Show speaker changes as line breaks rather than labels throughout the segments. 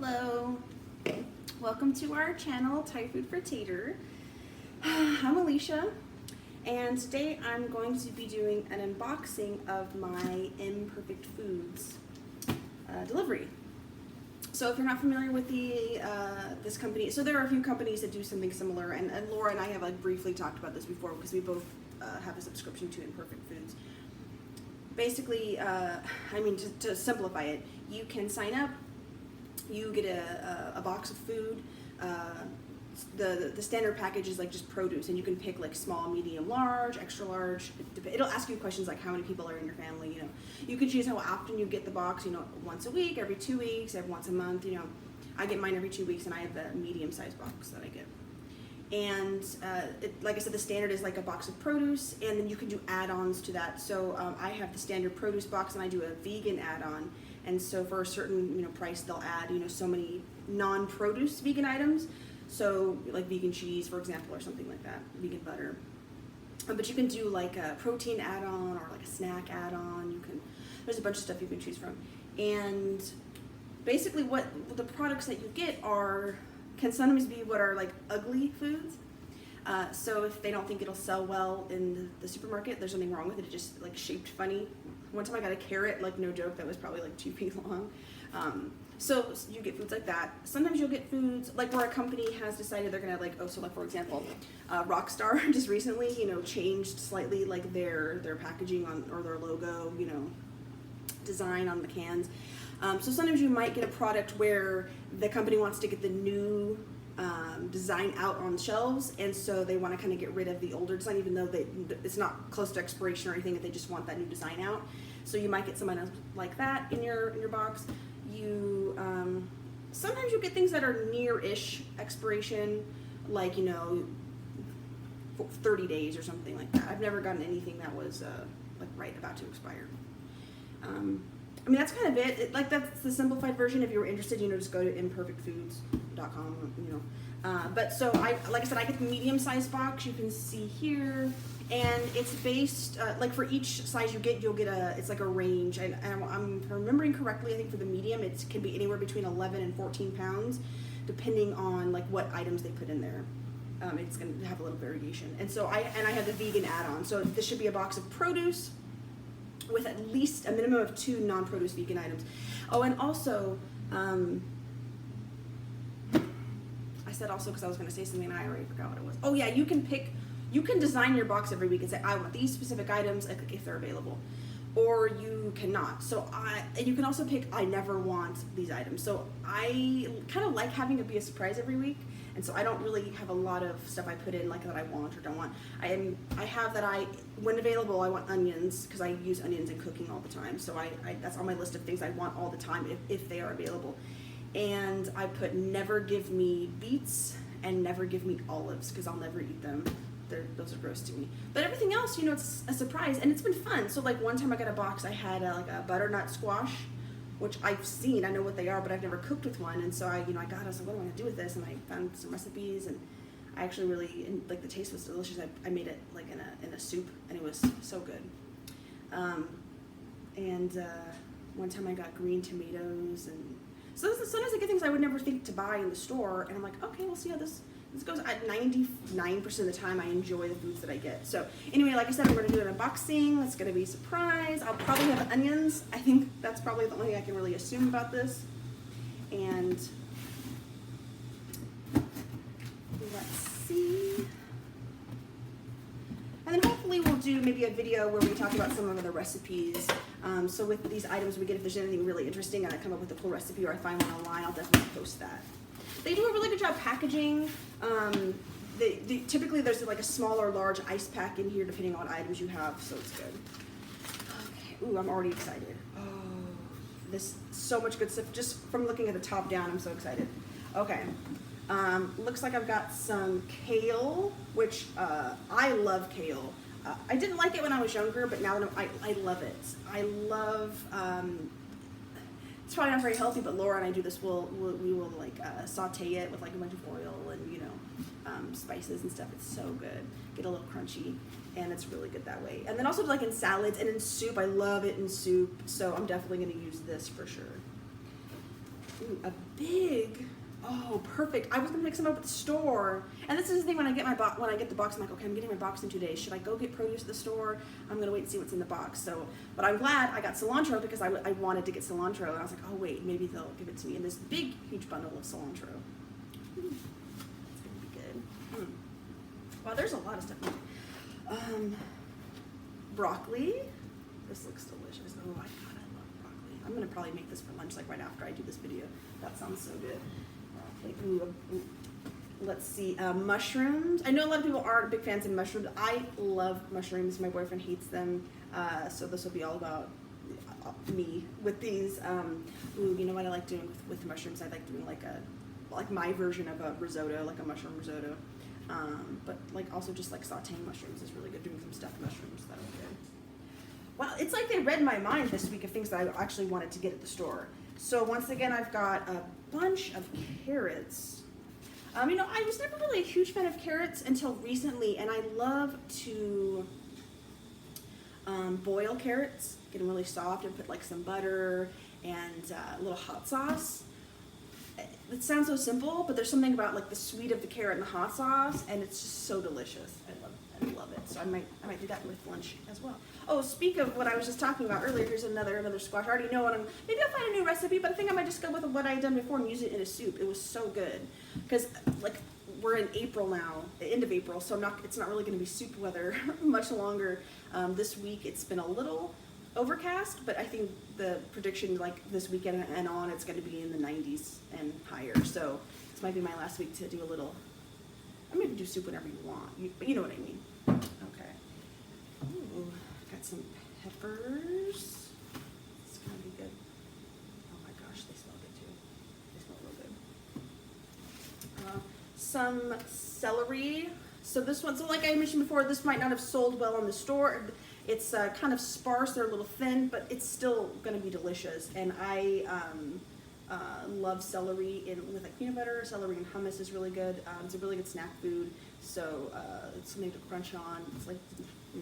Hello, welcome to our channel, Thai Food for Tater. I'm Alesha, and today I'm going to be doing an unboxing of my Imperfect Foods delivery. So if you're not familiar with this company, so there are a few companies that do something similar, and Laura and I have like briefly talked about this before because we both have a subscription to Imperfect Foods. Basically, to simplify it, you can sign up, you get a box of food. The standard package is like just produce, and you can pick like small, medium, large, extra large. It'll ask you questions like how many people are in your family. You can choose how often you get the box. Once a week, every 2 weeks, every once a month. I get mine every 2 weeks, and I have the medium-sized box that I get. And like I said, the standard is like a box of produce, and then you can do add-ons to that. So I have the standard produce box, and I do a vegan add-on. And so for a certain price, they'll add so many non-produce vegan items. So like vegan cheese, for example, or something like that, vegan butter. But you can do like a protein add-on or like a snack add-on. There's a bunch of stuff you can choose from. And basically what the products that you get can sometimes be what are like ugly foods. So if they don't think it'll sell well in the supermarket, there's something wrong with it. It just like shaped funny. One time I got a carrot, like no joke, that was probably like 2 feet long. So you get foods like that. Sometimes you'll get foods like where a company has decided they're gonna like, for example, Rockstar just recently, changed slightly like their packaging or their logo, design on the cans. So sometimes you might get a product where the company wants to get the new design out on shelves, and so they want to kind of get rid of the older design, even though it's not close to expiration or anything, if they just want that new design out. So you might get some items like that in your box. Sometimes you get things that are near-ish expiration, like 30 days or something like that. I've never gotten anything that was like right about to expire. That's kind of it. That's the simplified version. If you were interested, just go to imperfectfoods.com, but so like I said, I get the medium-sized box. You can see here, and it's based like for each size you get, you'll get it's like a range. And I'm remembering correctly, I think for the medium, it can be anywhere between 11 and 14 pounds, depending on like what items they put in there. It's going to have a little variation. And so I have the vegan add-on. So this should be a box of produce with at least a minimum of 2 non-produce vegan items. Oh, and also, I said also because I was going to say something and I already forgot what it was. Oh yeah, you can design your box every week and say, I want these specific items if they're available, or you cannot. And you can also pick, I never want these items. So I kind of like having it be a surprise every week. And so I don't really have a lot of stuff I put in like that I want or don't want. I have that when available, I want onions because I use onions in cooking all the time. So that's on my list of things I want all the time if they are available. And I put never give me beets and never give me olives because I'll never eat them. Those are gross to me. But everything else, it's a surprise, and it's been fun. So like one time I got a box, I had like a butternut squash, which I've seen, I know what they are, but I've never cooked with one. And so I was like, what am I gonna do with this? And I found some recipes, and I actually really, the taste was delicious. I made it like in a soup, and it was so good. One time I got green tomatoes, and so sometimes I get things I would never think to buy in the store, and I'm like, okay, we'll see how this goes. At 99% of the time, I enjoy the foods that I get. So anyway, like I said, I'm going to do an unboxing. It's going to be a surprise. I'll probably have onions. I think that's probably the only thing I can really assume about this. And let's see. And then hopefully we'll do maybe a video where we talk about some of the recipes. So with these items we get, if there's anything really interesting and I come up with a cool recipe or I find one online, I'll definitely post that. They do a really good job packaging. Typically there's like a small or large ice pack in here depending on what items you have, so it's good. Okay. Ooh, I'm already excited. Oh, this so much good stuff. Just from looking at the top down, I'm so excited. Okay. Looks like I've got some kale, which I love kale. I didn't like it when I was younger, but now that I love it. I love. It's probably not very healthy, but Laura and I do this. We will like saute it with like a bunch of oil and spices and stuff. It's so good. Get a little crunchy, and it's really good that way. And then also like in salads and in soup. I love it in soup, so I'm definitely going to use this for sure. Ooh, a big, oh, perfect. I was gonna pick some up at the store. And this is the thing when I get when I get the box, I'm like, okay, I'm getting my box in 2 days. Should I go get produce at the store? I'm gonna wait and see what's in the box. So, but I'm glad I got cilantro because I wanted to get cilantro. And I was like, oh wait, maybe they'll give it to me in this big, huge bundle of cilantro. That's gonna be good. Wow, there's a lot of stuff. Broccoli. This looks delicious. Oh my god, I love broccoli. I'm gonna probably make this for lunch, like right after I do this video. That sounds so good. Ooh, let's see, mushrooms. I know a lot of people aren't big fans of mushrooms. I love mushrooms. My boyfriend hates them, so this will be all about me with these. Ooh, you know what I like doing with mushrooms? I like doing like my version of a risotto, like a mushroom risotto. But like also just like sauteing mushrooms is really good. Doing some stuffed mushrooms, that'll be good. Wow, it's like they read my mind this week of things that I actually wanted to get at the store. So once again, I've got a bunch of carrots. You know, I was never really a huge fan of carrots until recently, and I love to boil carrots, get them really soft, and put like some butter and a little hot sauce. It sounds so simple, but there's something about like the sweet of the carrot and the hot sauce, and it's just so delicious. I love it. So I might do that with lunch as well. Oh, speak of what I was just talking about earlier, here's another squash. I already know what maybe I'll find a new recipe, but I think I might just go with what I'd done before and use it in a soup. It was so good. Because like we're in April now, the end of April, so it's not really gonna be soup weather much longer. This week it's been a little overcast, but I think the prediction like this weekend and on, it's gonna be in the 90s and higher. So this might be my last week to do a little, I'm gonna do soup whenever you want. You know what I mean. Okay. Ooh, got some peppers. It's gonna be good. Oh my gosh, they smell good too. They smell real good. Some celery. So this one, so like I mentioned before, this might not have sold well in the store. It's kind of sparse, they're a little thin, but it's still gonna be delicious. And I love celery with like peanut butter. Celery and hummus is really good. It's a really good snack food. So it's something to crunch on. It's like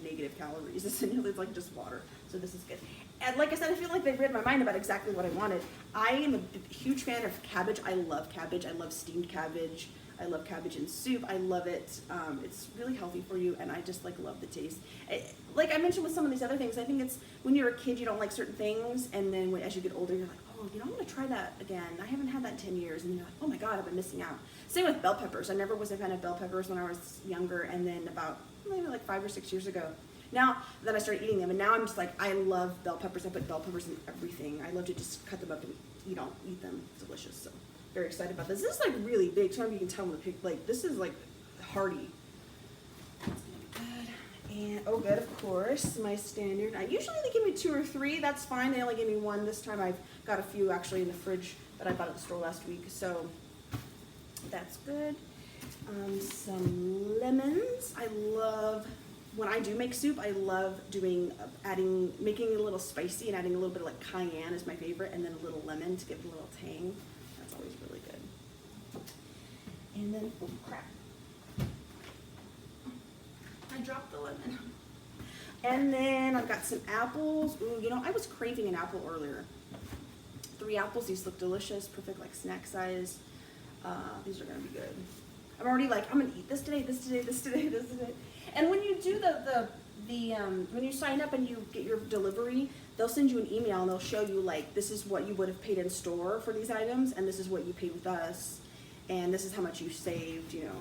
negative calories. It's like just water. So this is good. And like I said, I feel like they read my mind about exactly what I wanted. I am a huge fan of cabbage. I love cabbage. I love steamed cabbage. I love cabbage in soup. I love it. It's really healthy for you, and I just like love the taste. Like I mentioned with some of these other things, I think it's when you're a kid, you don't like certain things, and then as you get older, you're like, oh, you know, I'm gonna try that again. I haven't had that in 10 years, and you're like, oh my God, I've been missing out. Same with bell peppers. I never was a fan of bell peppers when I was younger, and then about maybe like 5 or 6 years ago, now that I started eating them, and now I'm just like, I love bell peppers. I put bell peppers in everything. I love to just cut them up and eat them. It's delicious. So very excited about this. This is like really big. So you can tell with the pic, like this is like hearty. It's gonna be good. And oh, good, of course, my standard. Usually they give me 2 or 3. That's fine. They only gave me 1 this time. I've got a few actually in the fridge that I bought at the store last week. So that's good. Some lemons. I love. When I do make soup, I love making it a little spicy and adding a little bit of like cayenne is my favorite, and then a little lemon to give it a little tang. That's always really good. And then, oh crap, I dropped the lemon. And then I've got some apples. Ooh, you know, I was craving an apple earlier. 3 apples, these look delicious, perfect like snack size. These are gonna be good. I'm already like, I'm gonna eat this today, this today, this today, this today. And when you do when you sign up and you get your delivery, they'll send you an email and they'll show you like, this is what you would have paid in store for these items, and this is what you paid with us, and this is how much you saved, you know.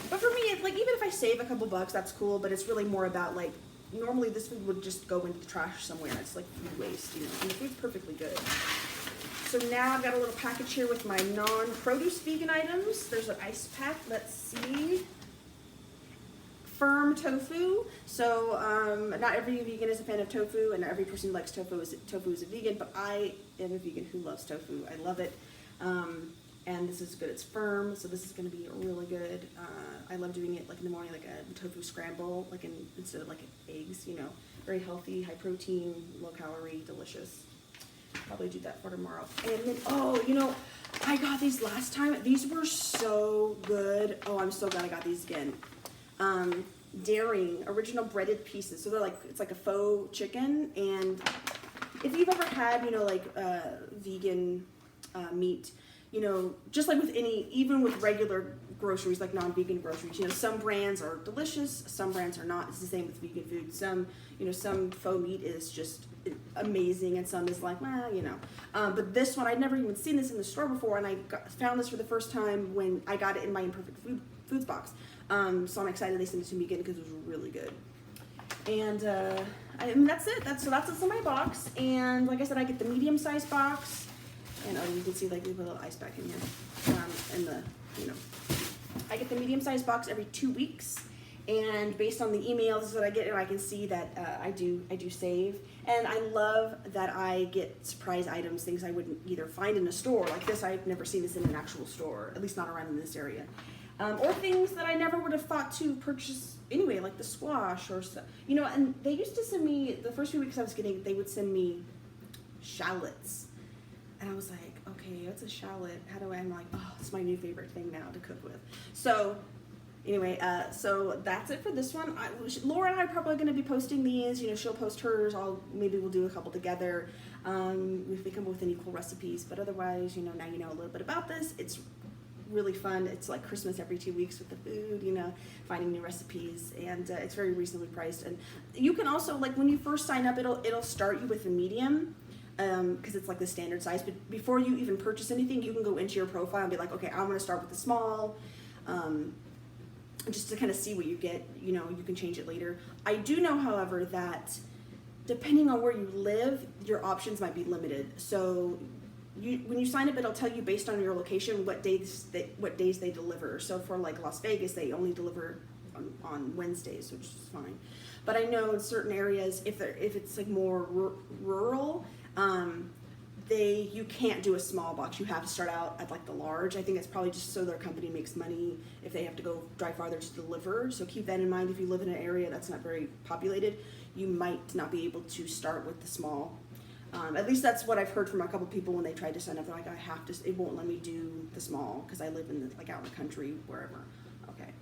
But for me, it's like, even if I save a couple bucks, that's cool, but it's really more about like, normally this food would just go into the trash somewhere. It's like food waste, you know, and the food's perfectly good. So now I've got a little package here with my non-produce vegan items. There's an ice pack, let's see. Firm tofu. So not every vegan is a fan of tofu, and not every person who likes tofu is a vegan, but I am a vegan who loves tofu. I love it. And this is good. It's firm, so this is going to be really good. I love doing it like in the morning, like a tofu scramble, like instead of like eggs, you know. Very healthy, high protein, low calorie, delicious. Probably do that for tomorrow. And then, oh, you know, I got these last time. These were so good. Oh, I'm so glad I got these again. Daring original breaded pieces. So they're like, it's like a faux chicken. And if you've ever had, you know, like vegan meat, you know, just like with even with regular groceries, like non-vegan groceries, you know, some brands are delicious, some brands are not. It's the same with vegan food. Some, you know, some faux meat is just amazing, and some is like, well, you know. But this one, I'd never even seen this in the store before, and I found this for the first time when I got it in my Imperfect foods box. So I'm excited they sent it to me again because it was really good. And I mean, that's it. That's what's in my box. And like I said, I get the medium-sized box. And you can see, like, we put a little ice pack in here. And the, you know, I get the medium-sized box every 2 weeks. And based on the email, this is what I get, and I can see that I do save. And I love that I get surprise items, things I wouldn't either find in a store. Like this, I've never seen this in an actual store, at least not around in this area. Or things that I never would have thought to purchase anyway, like the squash or stuff. You know, and they used to send me, the first few weeks I was getting, they would send me shallots. And I was like, okay, what's a shallot? I'm like, oh, it's my new favorite thing now to cook with. So anyway, so that's it for this one. Laura and I are probably going to be posting these. You know, she'll post hers. Maybe we'll do a couple together if we come up with any cool recipes. But otherwise, you know, now you know a little bit about this. It's really fun. It's like Christmas every 2 weeks with the food, you know, finding new recipes, and it's very reasonably priced. And you can also, like, when you first sign up, it'll start you with a medium, because it's like the standard size. But before you even purchase anything, you can go into your profile and be like, okay, I'm going to start with the small, just to kind of see what you get. You know, you can change it later. I do know, however, that depending on where you live, your options might be limited. So when you sign up, it'll tell you based on your location what days they deliver. So for like Las Vegas, they only deliver on Wednesdays, which is fine. But I know in certain areas, if it's like more rural, you can't do a small box. You have to start out at like the large. I think it's probably just so their company makes money if they have to go drive farther to deliver. So keep that in mind. If you live in an area that's not very populated, you might not be able to start with the small. At least that's what I've heard from a couple people when they tried to sign up. They're like, it won't let me do the small because I live in like out in the country, wherever. Okay.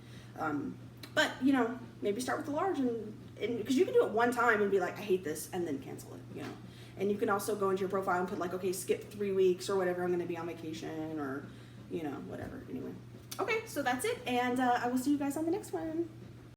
But you know, maybe start with the large, and because you can do it one time and be like, I hate this, and then cancel it, you know. And you can also go into your profile and put like, okay, skip 3 weeks or whatever, I'm going to be on vacation, or, you know, whatever. Anyway. Okay, so that's it, and I will see you guys on the next one.